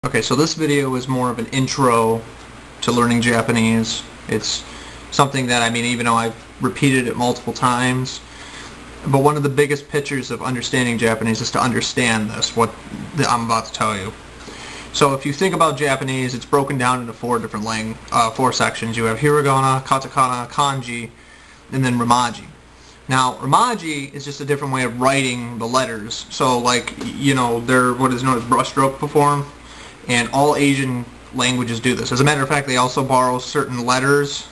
Okay, so this video is more of an intro to learning Japanese. It's something that, even though I've repeated it multiple times, but one of the biggest pictures of understanding Japanese is to understand what I'm about to tell you. So if you think about Japanese, it's broken down into four sections. You have Hiragana, Katakana, Kanji, and then Romaji. Now, Romaji is just a different way of writing the letters. So, they're what is known as brushstroke form. And all Asian languages do this. As a matter of fact, they also borrow certain letters,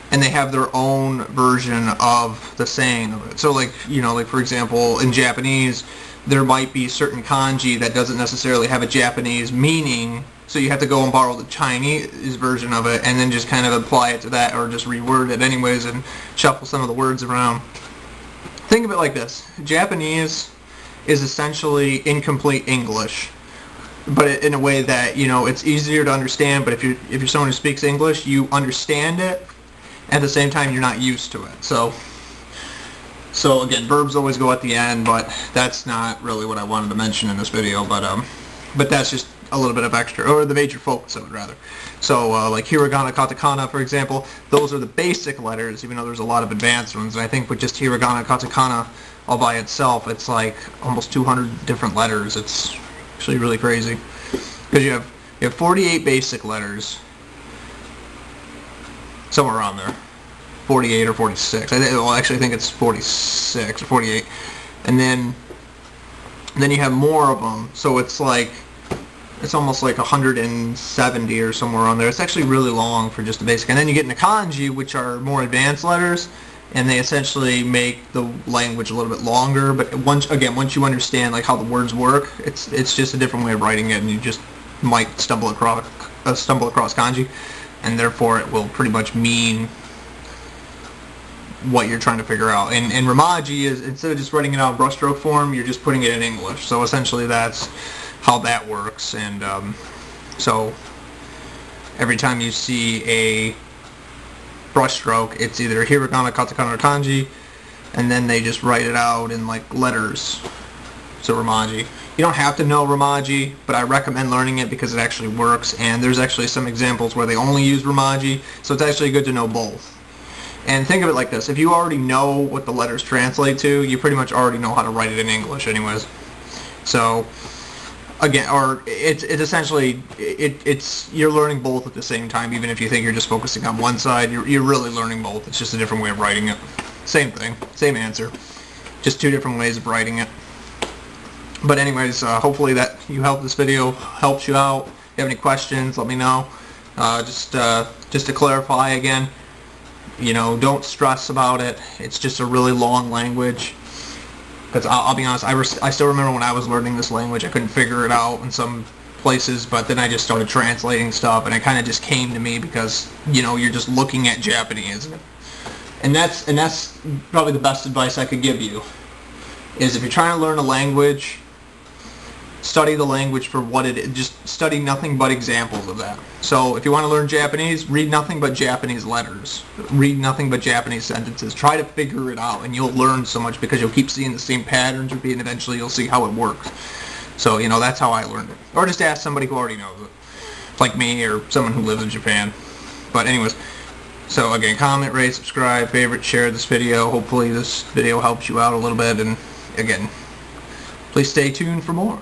and they have their own version of the saying of it. So, for example, in Japanese, there might be certain kanji that doesn't necessarily have a Japanese meaning, so you have to go and borrow the Chinese version of it, and then just kind of apply it to that, or just reword it anyways, and shuffle some of the words around. Think of it like this. Japanese is essentially incomplete English, but in a way that, it's easier to understand, but if you're someone who speaks English, you understand it, at the same time you're not used to it. So again, verbs always go at the end, but that's not really what I wanted to mention in this video, but that's just a little bit of extra, or the major focus of it, rather. So, like Hiragana Katakana, for example, those are the basic letters, even though there's a lot of advanced ones. And I think with just Hiragana Katakana all by itself, it's like almost 200 different letters. It's actually really crazy, because you have 48 basic letters, somewhere around there, 48 or 46. I think it's 46 or 48, and then you have more of them. So it's almost like 170 or somewhere on there. It's actually really long for just the basic. And then you get into kanji, which are more advanced letters, and they essentially make the language a little bit longer. But once you understand how the words work, it's just a different way of writing it, and you just might stumble across kanji, and therefore it will pretty much mean what you're trying to figure out. And Romaji is, instead of just writing it out in brushstroke form, you're just putting it in English. So essentially that's how that works. And so every time you see a brushstroke, it's either Hiragana, Katakana, or Kanji, and then they just write it out in letters. So Romaji. You don't have to know Romaji, but I recommend learning it because it actually works, and there's actually some examples where they only use Romaji, so it's actually good to know both. And think of it like this: if you already know what the letters translate to, you pretty much already know how to write it in English anyways. So again, or it's essentially, you're learning both at the same time. Even if you think you're just focusing on one side, you're really learning both. It's just a different way of writing it. Same thing, same answer, just two different ways of writing it. But anyways, hopefully that this video helps you out. If you have any questions, let me know. Just to clarify again, don't stress about it. It's just a really long language. Because I'll be honest, I still remember when I was learning this language, I couldn't figure it out in some places, but then I just started translating stuff, and it kind of just came to me because, you're just looking at Japanese. And that's probably the best advice I could give you, is if you're trying to learn a language, study the language for what it is. Just study nothing but examples of that. So if you want to learn Japanese, read nothing but Japanese letters. Read nothing but Japanese sentences. Try to figure it out, and you'll learn so much because you'll keep seeing the same patterns repeat, and eventually you'll see how it works. So, that's how I learned it. Or just ask somebody who already knows it, like me or someone who lives in Japan. But anyways, so again, comment, rate, subscribe, favorite, share this video. Hopefully this video helps you out a little bit, and again, please stay tuned for more.